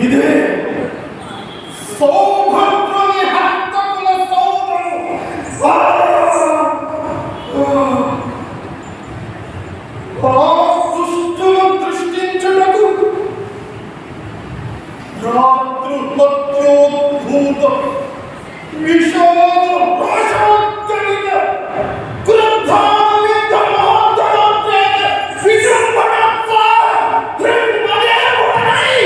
ఇదే సౌభద్రుని హస్తకుల సౌధము. దుష్టులు దృష్టించుటకు రాత్రుపత్యోద్భూత విషాద రోషోత్తరిత క్రుద్ధావిత మహోత్తరోత్తేజ విజృంభణోత్సవ హృన్మదేవుడై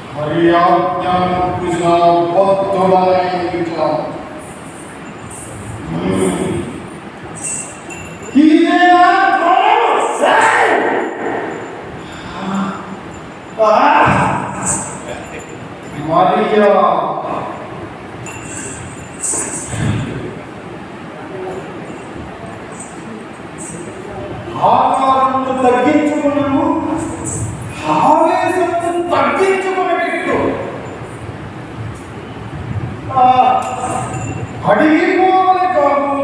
Maria. ఆకారమును తగ్గించుకున్నాను, ఆవేశమును తగ్గించుకున్నట్టు అడిగిపోవాలి కాబోలు.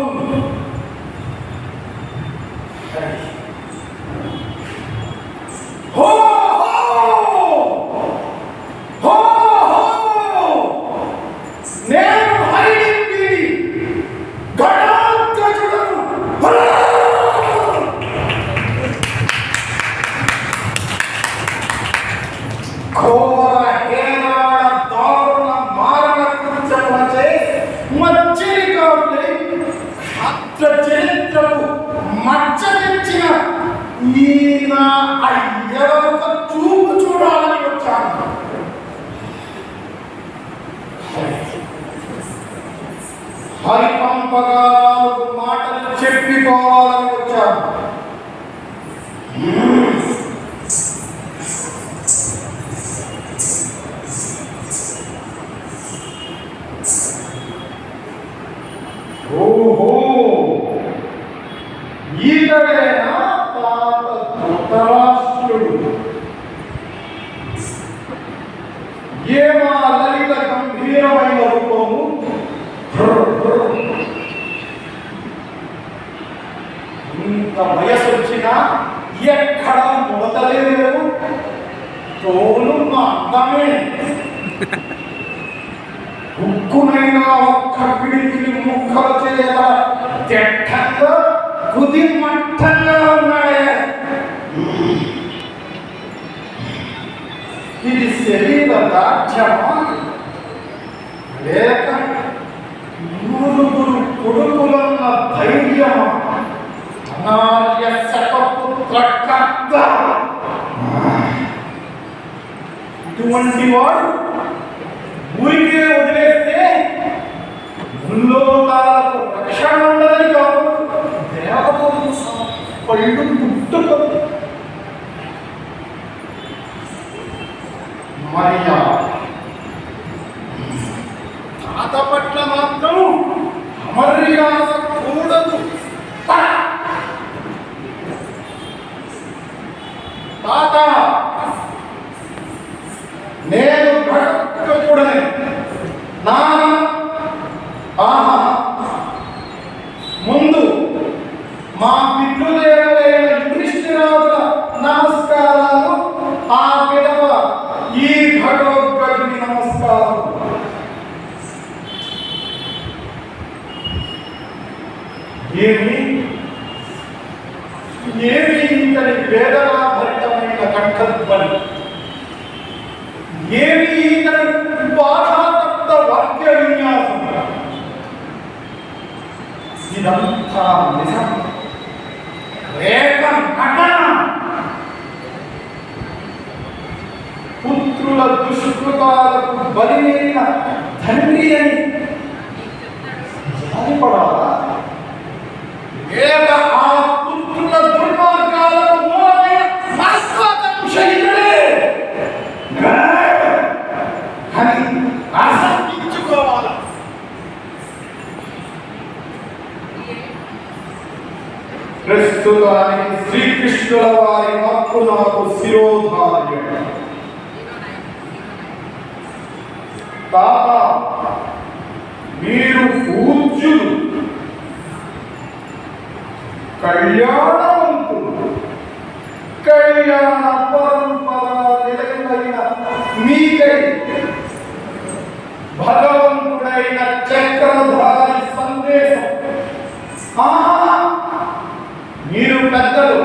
చరిత్రకు మచ్చ తెచ్చిన ఈయన అయ్యవరకు చూపు చూడాలని వచ్చాను. హరిపంపగాలకు మాటలు చెప్పిపోవాలని వచ్చాను. ఓహో, ఈతడేనా తాత ధృతరాష్ట్రుడు? ఏమా లలిత గంభీరమైన రూపము, ఇంత వయసు వచ్చినా ఎక్కడ ముడతలేదు, తోలు అందమే. ఉక్కునైనా ఒక్క పిడికిని ముక్కల చేత తెట్టంగా కుది మట్టంగా ఉన్నాడే. ఇది శరీర దాఢ్యమా లేక నూరుగురు కొడుకులన్న ధైర్యమా? అనార్య శతపుత్ర కర్త ఇటువంటి వాడు ఊరికే వదిలేస్తే ముల్లోకాలకు రక్షణ ఉండదని కాదు, దేవతలు పళ్ళు పుట్టుకలు. మరియా తాత పట్ల మాత్రం అమర్యాద కూడదు. తాత, నేను భక్తుడని నా ముందు మా పితృదేవులైన యుధిష్ఠిరాజుల నమస్కారాలు, ఆ విధవ ఈ ఘటోత్కచుడి నమస్కారం. ఏమి ఇతని వేదనాభరితమైన కంఠధ్వని, ఏమి ఇతని బాధాతప్త వాక్య విన్యాసం. ఇదంతా నిజం, రేఖ నటన. పుత్రుల దుష్కృతాలకు బలిన తండ్రి అని జాలిపడాలా? లేక ఆ పుత్రుల దుర్మార్గాలకు మూలమైన మహత్వాకాంక్షితుడే అని ఆశించుకోవాలా? ప్రస్తుతానికి శ్రీకృష్ణుల వారి హక్కు నాకు శిరోధార్యం. తాత, మీరు పూజ్యులు, కళ్యాణవంతులు, కళ్యాణ పరంపర నిలయమైన మీకై భగవంతుడైన చక్రధారి సందేశం. మీరు పెద్దలు,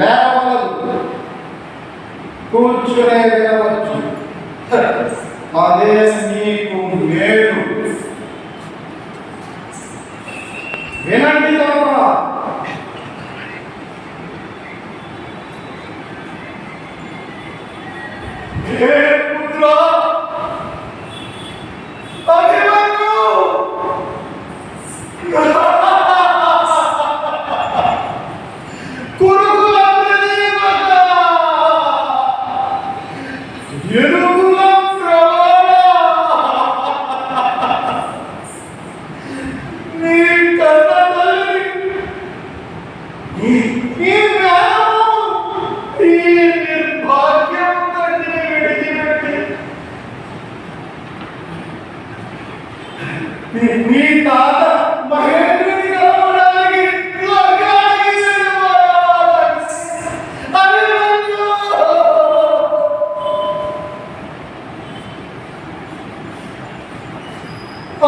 లేవలదు, కూర్చునే వినవచ్చు. అదే నీకు మేలు. వినండి తప్ప పుత్ర మీ తాత మహేంద్రుని కలవడానికి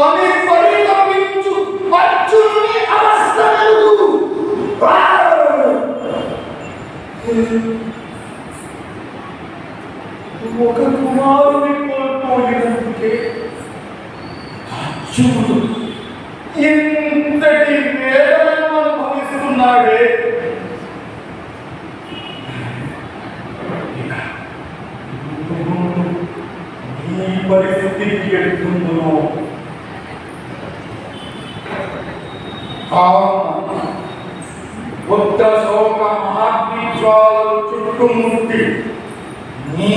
అని పరితపించు అర్జునుని అవస్థలు. ఒక కుమారుని కోల్పోయినందుకే అర్జునుడు ఇంతటి వేదనను అనుభవిస్తున్నాడే. ఈ పరిస్థితికి ఎడుతుందో బుద్ధ శోక మహాగ్నిజ్వాలలు చుట్టుముట్టి నీ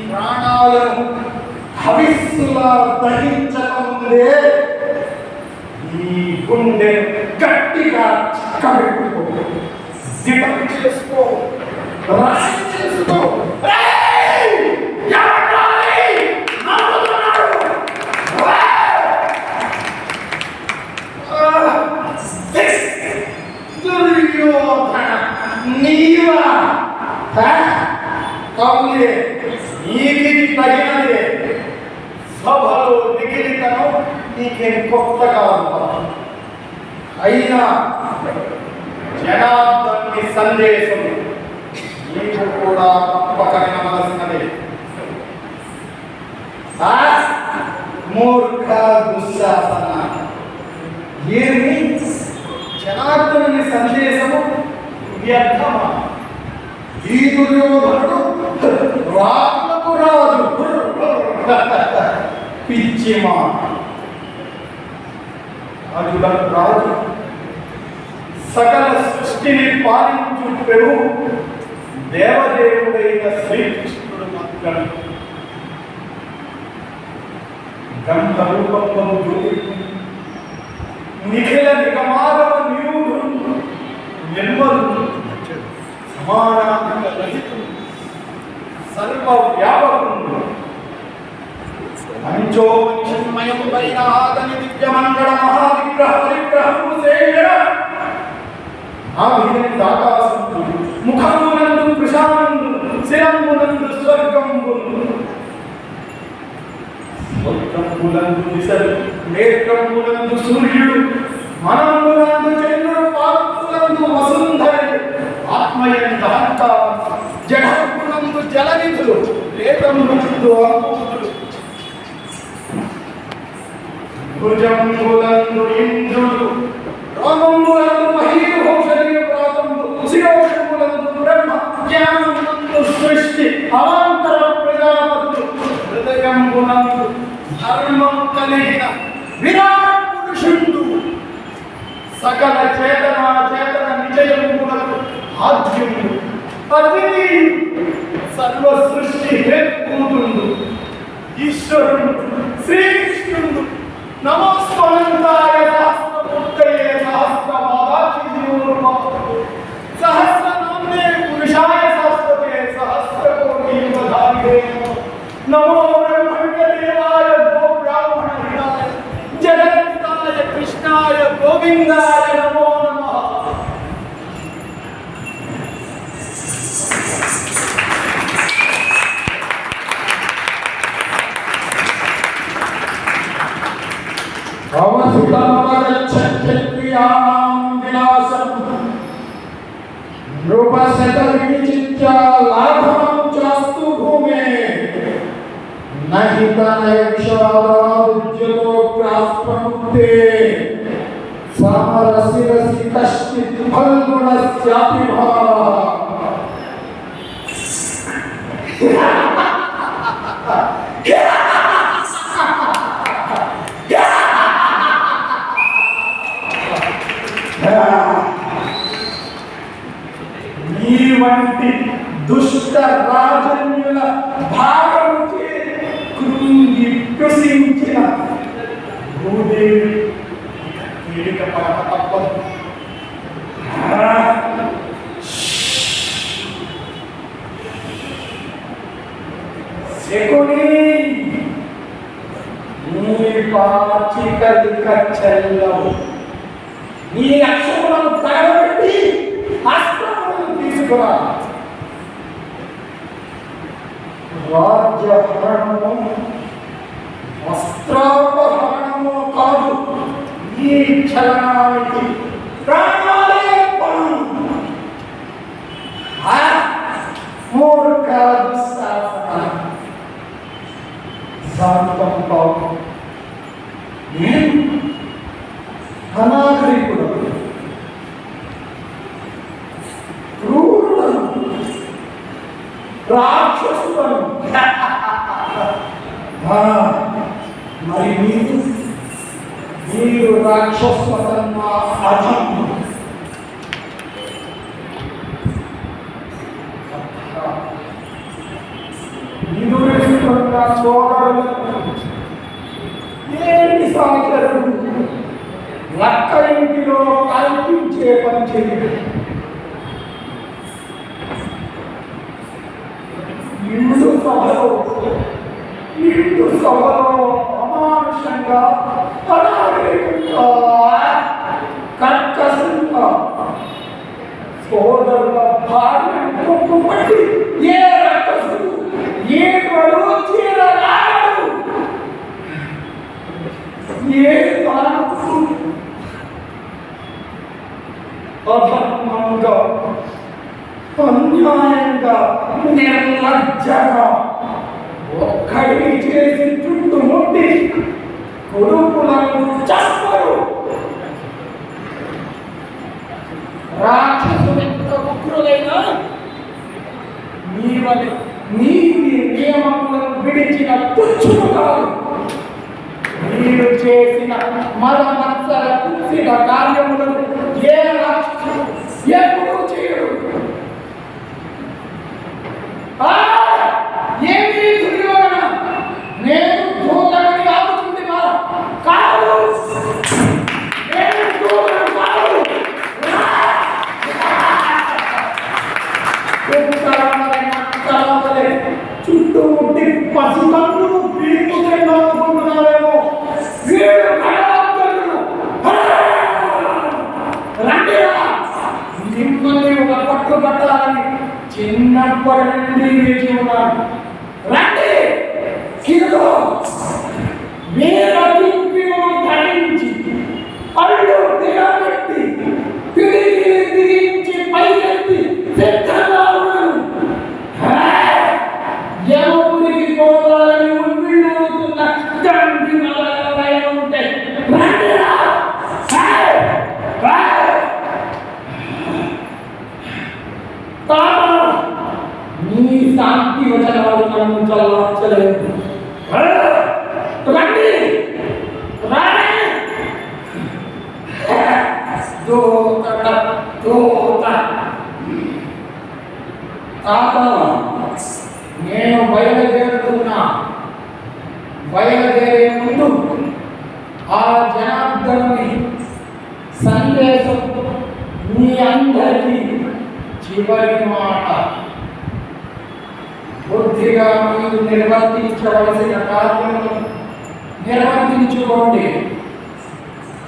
ప్రాణాలను హవిస్సులా దహించకముందే ఈ గుండె గట్టిగా చిక్కబెట్టుకో, దిటం చేసుకో, రాయి చేసుకో. నీవా కవులే, నీకిది తగినదే. సభలో మిగిలితను నీకేం కొత్తగా అయినా జనార్దన్ని సందేశం నీకు కూడా తప్పక వినవలసినదే. మూర్ఖ దుశ్శాసన, ఏమి జనార్దనుని సందేశము వ్యర్థమా? ఈ దుర్యోధనుడు రాజులకు రాజు, పిచ్చిమా రాజులకు రాజు, సకల సృష్టిని పాలించు ప్రభు దేవదేవుడైన శ్రీకృష్ణుడు మాత్రమే. గంధ రూపంలో జ్యోతి, నిఖిల నిగమాగమ నిరూఢుడు, నిర్మలుడు, సమానాత్మక రహితుడు, సర్వ వ్యాపకుడు, పంచోపనిషన్మయములైన ఆతని దివ్యమంగళ మహావిగ్రహ పరిగ్రహము సేవించడ ఆకాశందు, ముఖమునందు కృషానందు, శిరమునందు స్వర్గంబు, స్వర్గంబులందు దిశలు, నేత్రములందు సూర్యుడు, మనమునందు చంద్రుడు, పాదములందు వసుంధరుడు, ఆత్మయందు అహంకారం, జడమునందు జలనిధులు, లేతమునందు అంబుధులు, భుజంబులందు ఇంద్రుడు, రోమములందు మహీభూషణి ప్రాతములు, శిరోషములందు బ్రహ్మ, జ్ఞానమునందు సృష్టి, అవాంతర ప్రజాపతులు, హృదయంబునందు ధర్మం కలిగిన విరాట్ పురుషుడు, సకల చేతన చేతన నిజయమునకు ఆద్యుడు, అద్వితీయుడు, సర్వ సృష్టి హేతుభూతుడు, ఈశ్వరుడు, శ్రీకృష్ణుడు. నమోస్మరంతాయ సహస్రమూర్తయే సహస్రపాదాక్షి సహస్ర గోవిందాయ నమో నమః. అవసుతమవగచ్చత్క్రియాణాం వినాశం నృపశతవిచిత్య లాభం చాస్తు భూమే నహి తనయక్షారాదుజ్యతో ప్రాస్పముక్తే సమరసిరసి కశ్చిత్ ఫల్గుణస్యాపి భావః. ఈ వంటి దుష్ట రాజన్యుల భాగముచే కృంగి కృషించిన భూదేవి వేడిక పడక తప్పదు. శకుని నీ పాచికలిక చెల్లవు. నీ అక్షములను తగలబెట్టి అస్త్రములను తీసుకురా. రాజ్యహరణము వస్త్రాపహరణము కాదు, ఈ చలనానికి ప్రాణాలే పణం. మూర్ఖ దుశ్శాసన శాంతం కాదు. అనాగరికుడు క్రూరులను రాక్షసులను మరి మీరు రాక్షసన్న అధం. నిదురిస్తున్న సోదరులను ఏమి సాగరు లక్క ఇంటిలో కల్పించే పని చేయండి. నిండు సభలో అమానుషంగా అనాగరికంగా కర్కశంగా సోదరుల భార్యను కొట్టుపట్టి ఏ రక్కసుడు ఏడు చీరలాడు ఏ అధర్మంగా అన్యాయంగా నిర్లజ్జగా ఒక్కడిని చేసి చుట్టుముట్టి కొడుకులను చంపరు. రాక్షసులెంత ఉగ్రులైనా నీతి నియమములను విడిచిన తుచ్చులు కాదు. మీరు చేసిన మదమత్సర కుత్సిత కార్యములను ఏ రాక్షసుడు ఎప్పుడూ చేయడు. ఏమి దుర్యోధన, నేను దూతని ఆపుతుంది కాదు, నేను దూతను కాదు. చుట్టుముట్టి పసికన్ను పీకుతున్నారేమో. వీడు కళాత్మకుడు రండిరా, మిమ్మల్ని ఒక పట్టుబట్టాలని చిన్నప్పటి నుండి వేచి ఉన్నాను. రండి, ఇదిగో వీరతింపిను ధరించి అల్లు దిగబెట్టి పిడికిలి దిగించి పైకెత్తి సిద్ధంగా ఉన్నాను. యమపురికి పోవాలని ఉవ్విళ్ళూరుతున్న తండ్రి ఎవరైనా ఉంటే రండిరా. నీ శాంతి వచనాలు నన్ను చల్లార్చలేదు. రండి తాత, నేను బయలుదేరుతున్నా. బయలుదేరే ముందు ఆ జనార్దనుని సందేశం మీ అందరికీ చివరి మాట. బుద్ధిగా మీరు నిర్వర్తించవలసిన కార్యములను నిర్వర్తించుకోండి.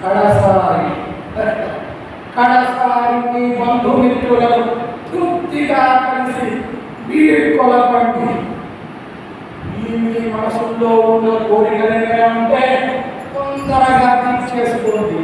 కడసారి కడసారి మీ బంధుమిత్రులను తృప్తిగా కలిసి వీడ్కొలపండి. మీ మనసులో ఉన్న కోరికలు ఏమైనా ఉంటే తొందరగా తీర్చేసుకోండి.